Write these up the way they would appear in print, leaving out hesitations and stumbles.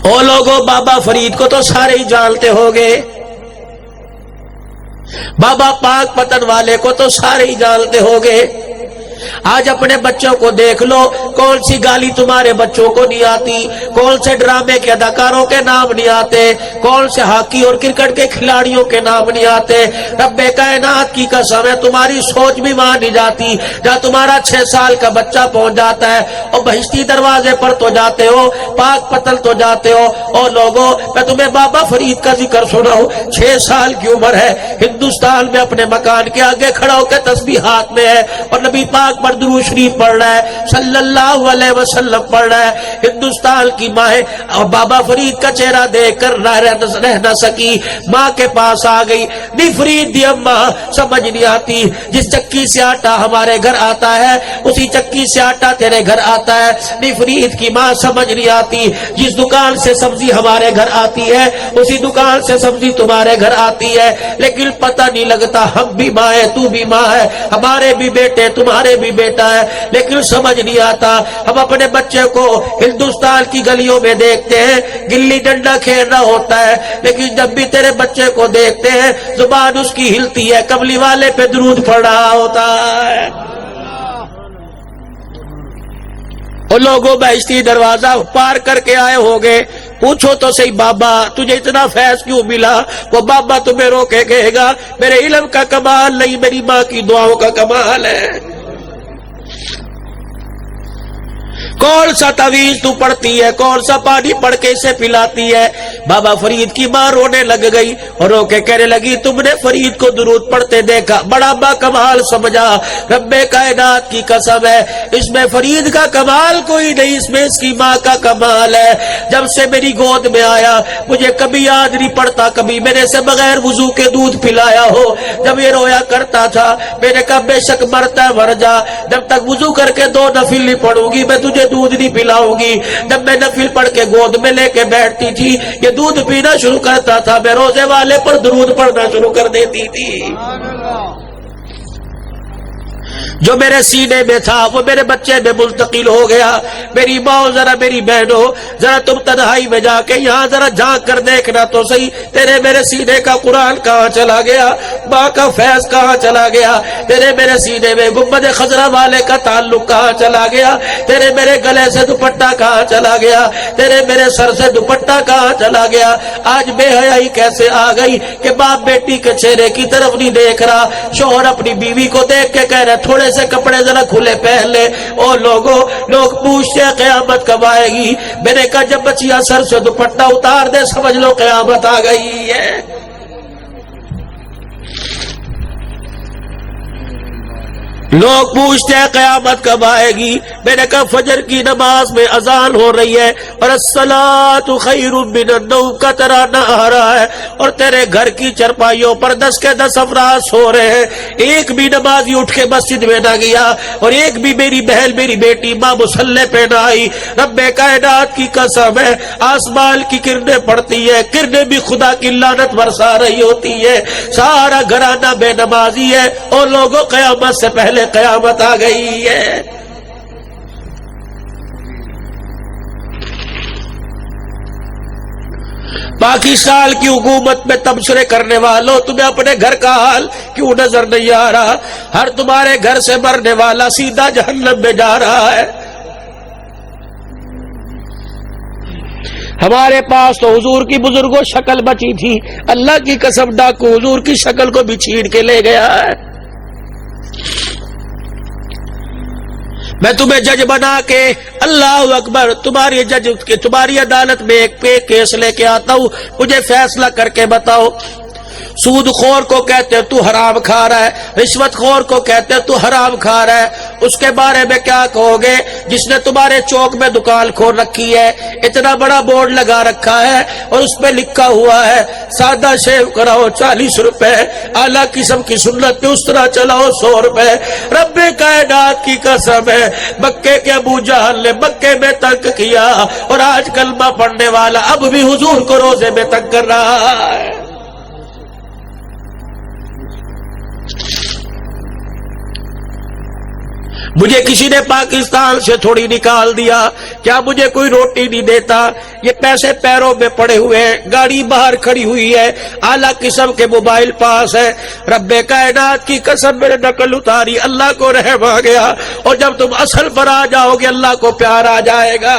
او لوگوں، بابا فرید کو تو سارے ہی جانتے ہوگے، بابا پاک پتن والے کو تو سارے ہی جانتے ہوگے۔ آج اپنے بچوں کو دیکھ لو، کون سی گالی تمہارے بچوں کو نہیں آتی، کون سے ڈرامے کے اداکاروں کے نام نہیں آتے، کون سے ہاکی اور کرکٹ کے کھلاڑیوں کے نام نہیں آتے۔ رب کائنات کی قسم ہے، تمہاری سوچ بھی وہاں نہیں جاتی جہاں تمہارا 6 سال کا بچہ پہنچ جاتا ہے، اور بہشتی دروازے پر تو جاتے ہو، پاک پتل تو جاتے ہو۔ اور لوگوں، میں تمہیں بابا فرید کا ذکر سناؤں، 6 سال کی عمر ہے، ہندوستان میں اپنے مکان کے آگے کھڑا ہو کے تسبیح ہاتھ میں ہے، اور نبی پاک پر درود شریف پڑھ رہا ہے، صلی اللہ علیہ وسلم پڑھ رہا ہے۔ ہندوستان کی ماں اور بابا فرید کا چہرہ دیکھ کر رہ نہ سکی، ماں کے پاس آ گئی، دی فرید دی اماں، سمجھ نہیں آتی، جس چکی سے آٹا ہمارے گھر آتا ہے اسی چکی سے آٹا تیرے گھر آتا ہے۔ دی فرید کی ماں سمجھ نہیں آتی، جس دکان سے سبزی ہمارے گھر آتی ہے اسی دکان سے سبزی تمہارے گھر آتی ہے، لیکن پتہ نہیں لگتا، ہم بھی ماں ہے، تو بھی ماں ہے، ہمارے بھی بیٹے تمہارے بھی بیٹا ہے، لیکن سمجھ نہیں آتا۔ ہم اپنے بچے کو ہندوستان کی گلیوں میں دیکھتے ہیں، گلی ڈنڈا کھیلنا ہوتا ہے، لیکن جب بھی تیرے بچے کو دیکھتے ہیں زبان اس کی ہلتی ہے، کملی والے پہ درود پڑھ رہا ہوتا ہے۔ اور لوگوں، بہشتی دروازہ پار کر کے آئے ہوگے، پوچھو تو صحیح، بابا تجھے اتنا فیض کیوں ملا؟ وہ بابا تمہیں رو کے کہے گا، میرے علم کا کمال نہیں، میری ماں کی دعاؤں کا کمال ہے۔ کون سا تعویذ تو پڑھتی ہے، کون سا پانی پڑھ کے اسے پلاتی ہے؟ بابا فرید کی ماں رونے لگ گئی اور رو کے کہنے لگی، تم نے فرید کو درود پڑھتے دیکھا، بڑا با کمال سمجھا، رب کائنات کی قسم ہے اس میں فرید کا کمال کوئی نہیں، اس میں اس کی ماں کا کمال ہے۔ جب سے میری گود میں آیا مجھے کبھی یاد نہیں پڑتا کبھی میرے سے بغیر وضو کے دودھ پلایا ہو۔ جب یہ رویا کرتا تھا میں نے کہا، بے شک مرتا ہے مر جا، جب تک وضو کر کے 2 نفل نہیں پڑھوں گی میں تجھے دودھ نہیں پلاؤں گی۔ جب میں نفل پڑھ کے گود میں لے کے بیٹھتی تھی یہ دودھ پینا شروع کرتا تھا، میں روزے والے پر درود پڑھنا شروع کر دیتی تھی۔ جو میرے سینے میں تھا وہ میرے بچے میں منتقل ہو گیا۔ میری ماں، ذرا میری بہنوں، ذرا تم تنہائی میں جا کے یہاں ذرا جھانک کر دیکھنا تو صحیح، تیرے میرے سینے کا قرآن کہاں چلا گیا، ماں کا فیض کہاں چلا گیا، تیرے میرے سینے میں گنبد خضرا والے کا تعلق کہاں چلا گیا، تیرے میرے گلے سے دوپٹہ کہاں چلا گیا، تیرے میرے سر سے دوپٹہ کہاں چلا گیا۔ آج بے حیائی کیسے آ گئی کہ باپ بیٹی کے چہرے کی طرف نہیں دیکھ رہا، شوہر اپنی بیوی کو دیکھ کے کہہ رہے تھوڑے سے کپڑے ذرا کھلے پہن لے۔ اور لوگ پوچھتے ہیں قیامت کب آئے گی؟ میں نے کہا جب بچیاں سر سے دوپٹہ اتار دے سمجھ لو قیامت آ گئی ہے۔ لوگ پوچھتے ہیں قیامت کب آئے گی؟ میں نے کہا فجر کی نماز میں اذان ہو رہی ہے اور الصلاۃ خیر من النوم کا ترانہ آ رہا ہے، اور تیرے گھر کی چرپائیوں پر 10 کے 10 افراد سو رہے ہیں، ایک بھی نمازی اٹھ کے مسجد میں نہ گیا، اور ایک بھی میری بہن میری بیٹی ماں مصلی پہ نہ آئی۔ رب کائنات کی قسم ہے آسمان کی کرنیں پڑتی ہے، کرنیں بھی خدا کی لعنت برسا رہی ہوتی ہے، سارا گھرانہ بے نمازی ہے، اور لوگوں قیامت سے پہلے قیامت آ گئی ہے۔ پاکستان کی حکومت میں تبصرے کرنے والوں، تمہیں اپنے گھر کا حال کیوں نظر نہیں آ رہا؟ ہر تمہارے گھر سے مرنے والا سیدھا جہنم میں جا رہا ہے۔ ہمارے پاس تو حضور کی بزرگوں شکل بچی تھی، اللہ کی قسم ڈاکو حضور کی شکل کو بھی چھین کے لے گیا ہے۔ میں تمہیں جج بنا کے، اللہ اکبر، تمہاری جج کے تمہاری عدالت میں ایک پہ کیس لے کے آتا ہوں، مجھے فیصلہ کر کے بتاؤ۔ سود خور کو کہتے ہیں تو حرام کھا رہا ہے، رشوت خور کو کہتے ہیں تو حرام کھا رہا ہے، اس کے بارے میں کیا کہو گے جس نے تمہارے چوک میں دکان کھول رکھی ہے، اتنا بڑا بورڈ لگا رکھا ہے اور اس پہ لکھا ہوا ہے سادہ شیو کراؤ 40 روپے، اعلیٰ قسم کی سنت پہ اس طرح چلاؤ 100 روپے۔ رب کائنات کی قسم ہے مکے کے ابو جہل نے مکے میں تنگ کیا، اور آج کلمہ پڑھنے والا اب بھی حضور کو روزے میں تنگ کر رہا ہے۔ مجھے کسی نے پاکستان سے تھوڑی نکال دیا، کیا مجھے کوئی روٹی نہیں دیتا؟ یہ پیسے پیروں میں پڑے ہوئے ہیں، گاڑی باہر کھڑی ہوئی ہے، اعلیٰ قسم کے موبائل پاس ہے، رب کائنات کی قسم میں نے نقل اتاری، اللہ کو رحم آ گیا، اور جب تم اصل پر آ جاؤ گے اللہ کو پیار آ جائے گا۔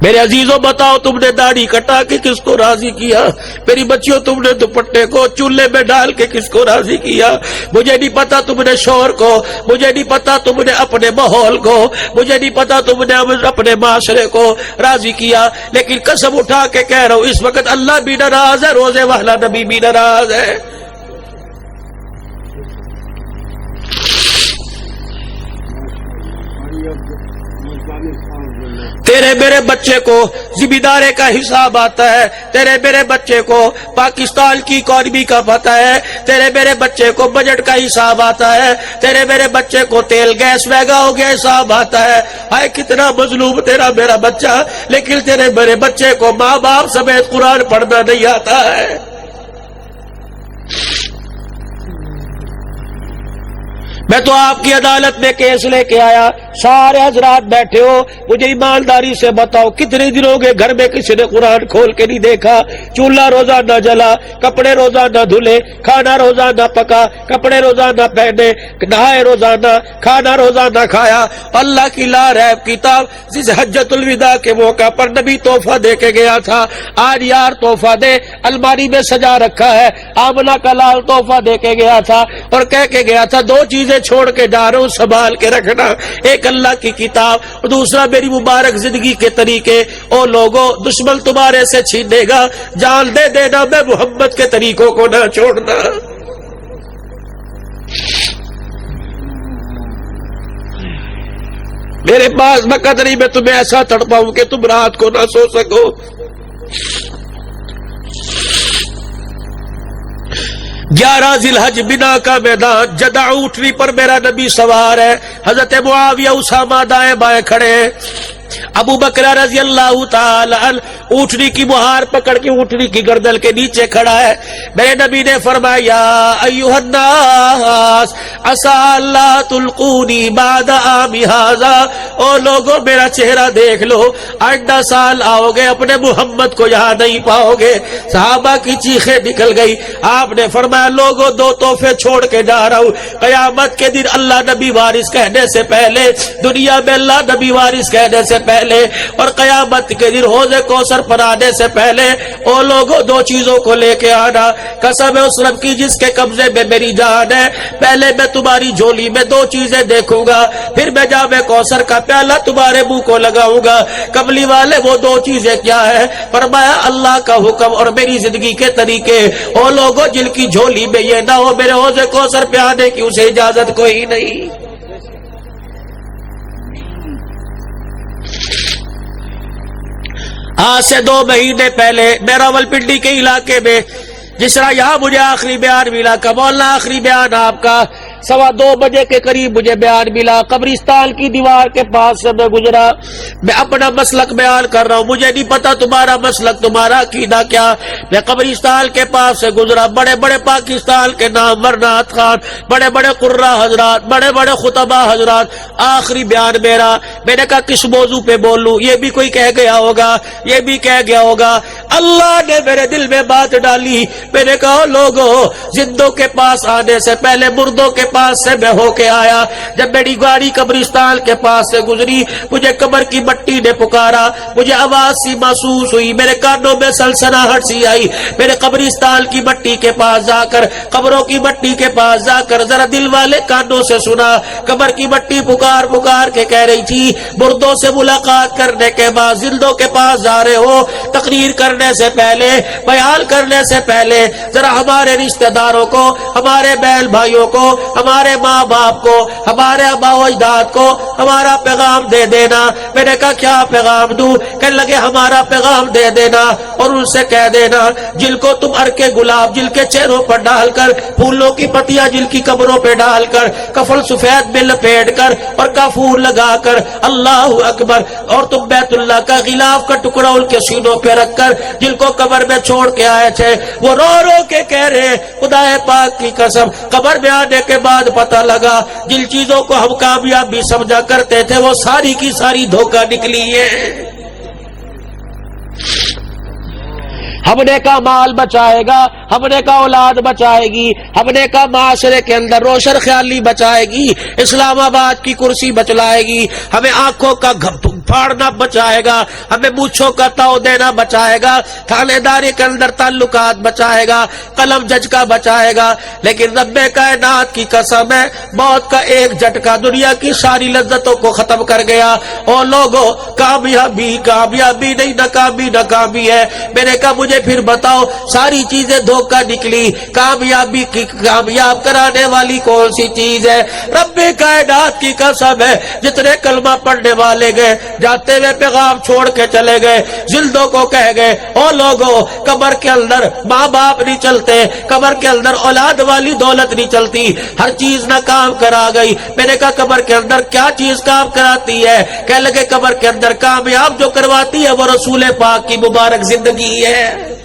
میرے عزیزوں بتاؤ، تم نے داڑھی کٹا کے کس کو راضی کیا؟ میری بچیوں، تم نے دوپٹے کو چولہے میں ڈال کے کس کو راضی کیا؟ مجھے نہیں پتا تم نے شوہر کو، مجھے نہیں پتا تم نے اپنے ماحول کو، مجھے نہیں پتا تم نے اپنے معاشرے کو راضی کیا، لیکن قسم اٹھا کے کہہ رہا ہوں اس وقت اللہ بھی ناراض ہے، روزے والا نبی بھی ناراض ہے۔ تیرے میرے بچے کو ذمہ داری کا حساب آتا ہے، تیرے میرے بچے کو پاکستان کی اکانومی کا پتہ ہے، تیرے میرے بچے کو بجٹ کا حساب آتا ہے، تیرے میرے بچے کو تیل گیس مہنگا ہو گیا حساب آتا ہے۔ ہائے کتنا مظلوم تیرا میرا بچہ، لیکن تیرے میرے بچے کو ماں باپ سمیت قرآن پڑھنا نہیں آتا ہے۔ میں تو آپ کی عدالت میں کیس لے کے آیا، سارے حضرات بیٹھے ہو، مجھے ایمانداری سے بتاؤ کتنے دن ہو گئے گھر میں کسی نے قرآن کھول کے نہیں دیکھا؟ چولہا روزہ نہ جلا، کپڑے روزہ نہ دھلے، کھانا روزہ نہ پکا، کپڑے روزہ نہ پہنے، نہائے روزہ نہ، کھانا روزہ نہ کھایا۔ اللہ کی لا ریب کتاب جس حجت الوداع کے موقع پر نبی تحفہ دے کے گیا تھا، آج یار تحفہ دے، الماری میں سجا رکھا ہے، آمنہ کا لال تحفہ دے کے گیا تھا اور کہہ کے گیا تھا دو چیزیں چھوڑ کے جا رہا ہوں، سنبھال کے رکھنا، ایک اللہ کی کتاب اور دوسرا میری مبارک زندگی کے طریقے۔ او لوگوں، دشمن تمہارے سے چھینے گا، جان دے دینا، میں محمد کے طریقوں کو نہ چھوڑنا۔ میرے پاس وقت نہیں، میں تمہیں ایسا تڑپاؤں کہ تم رات کو نہ سو سکو۔ گیارہ ذی الحج بنا کا میدان، جدع اونٹنی پر میرا نبی سوار ہے، حضرت معاویہ اسامہ دائیں بائیں کھڑے ہیں، ابو بکر رضی اللہ تعالی عنہ اونٹنی کی مہار پکڑ کے اونٹنی کی گردن کے نیچے کھڑا ہے۔ میرے نبی نے فرمایا یا ایھا الناس عسى اللہ تلقونی بعد عامی ھذا، او لوگوں میرا چہرہ دیکھ لو، آئندہ سال آؤ گے اپنے محمد کو یہاں نہیں پاؤ گے۔ صحابہ کی چیخیں نکل گئی، آپ نے فرمایا لوگوں دو تحفے چھوڑ کے جا رہا ہوں، قیامت کے دن اللہ نبی وارث کہنے سے پہلے، دنیا میں اللہ نبی وارث کہنے سے پہلے، اور قیامت کے دن حوض کوثر پر آنے سے پہلے، او لوگوں دو چیزوں کو لے کے آنا، قسم ہے اس رب کی جس کے قبضے میں میری جان ہے، پہلے میں تمہاری جھولی میں دو چیزیں دیکھوں گا، پھر میں جام کوثر کا پیالہ تمہارے منہ کو لگاؤں گا۔ قبلی والے وہ دو چیزیں کیا ہے؟ فرمایا اللہ کا حکم اور میری زندگی کے طریقے۔ او لوگوں جن کی جھولی میں یہ نہ ہو میرے حوض کوثر پہ آنے کی اسے اجازت کوئی نہیں۔ آج سے 2 مہینے پہلے میں راولپنڈی کے علاقے میں، جس طرح یہاں مجھے آخری بیان ملا، مولانا آخری بیان آپ کا 2:15 بجے کے قریب مجھے بیان ملا، قبرستان کی دیوار کے پاس سے میں گزرا، میں اپنا مسلک بیان کر رہا ہوں، مجھے نہیں پتا تمہارا مسلک تمہارا عقیدہ کیا۔ میں قبرستان کے پاس سے گزرا، بڑے بڑے پاکستان کے نامور نعت خوان، بڑے بڑے قرا حضرات، بڑے بڑے خطبہ حضرات، آخری بیان میرا، میں نے کہا کس موضوع پہ بولوں؟ یہ بھی کوئی کہہ گیا ہوگا، یہ بھی کہہ گیا ہوگا۔ اللہ نے میرے دل میں بات ڈالی، میں نے کہا لوگوں زندوں کے پاس آنے سے پہلے مردوں کے پاس سے میں ہو کے آیا۔ جب میری گاڑی قبرستان کے پاس سے گزری، مجھے قبر کی مٹی نے پکارا، مجھے آواز سی محسوس ہوئی، میرے کانوں میں سلسلاہٹ سی آئی۔ میرے قبرستان کی مٹی کے پاس جا کر، قبروں کی مٹی کے پاس جا کر ذرا دل والے کانوں سے سنا، قبر کی مٹی پکار پکار کے کہہ رہی تھی مردوں سے ملاقات کرنے کے بعد زندوں کے پاس جا رہے ہو، تقریر کرنے سے پہلے، بیان کرنے سے پہلے ذرا ہمارے رشتہ داروں کو، ہمارے بہن بھائیوں کو، ہمارے ماں باپ کو، ہمارے آبا و اجداد کو ہمارا پیغام دے دینا۔ میں نے کہا کیا پیغام دوں؟ کہنے لگے ہمارا پیغام دے دینا، اور ان سے کہہ دینا جل کو تم ار کے گلاب جل کے چہروں پر ڈال کر، پھولوں کی پتیاں جل کی قبروں پہ ڈال کر، کفن سفید میں لپیٹ کر اور کافور لگا کر، اللہ اکبر، اور تم بیت اللہ کا غلاف کا ٹکڑا ان کے سینوں پہ رکھ کر جن کو قبر میں چھوڑ کے آئے تھے، وہ رو رو کے کہہ رہے خدا پاک کی قسم قبر میں آنے کے بعد پتہ لگا جن چیزوں کو ہم کامیابی سمجھا کرتے تھے وہ ساری کی ساری دھوکہ نکلی ہے۔ ہم نے کا مال بچائے گا، ہم نے کا اولاد بچائے گی، ہم نے کا معاشرے کے اندر روشن خیالی بچائے گی، اسلام آباد کی کرسی بچلائے گی، ہمیں آنکھوں کا پھاڑنا بچائے گا، ہمیں مونچھوں کا تاؤ دینا بچائے گا، تھانے داری کے اندر تعلقات بچائے گا، قلم جج کا بچائے گا، لیکن رب کائنات کی قسم ہے موت کا ایک جھٹکا دنیا کی ساری لذتوں کو ختم کر گیا۔ اور لوگوں کامیابی کامیابی نہیں، ناکامی ناکامی ہے۔ میں نے کہا مجھے پھر بتاؤ ساری چیزیں دھوکہ نکلی، کامیابی کی کامیاب کرانے والی کون سی چیز ہے؟ رب کائنات کی قسم ہے جتنے کلمہ پڑھنے والے گئے جاتے ہوئے پیغام چھوڑ کے چلے گئے، جلدوں کو کہہ گئے او لوگوں قبر کے اندر ماں باپ نہیں چلتے، قبر کے اندر اولاد والی دولت نہیں چلتی، ہر چیز نہ کام کرا گئی۔ میں نے کہا قبر کے اندر کیا چیز کام کراتی ہے؟ کہنے لگے قبر کے اندر کامیاب جو کرواتی ہے وہ رسول پاک کی مبارک زندگی ہے۔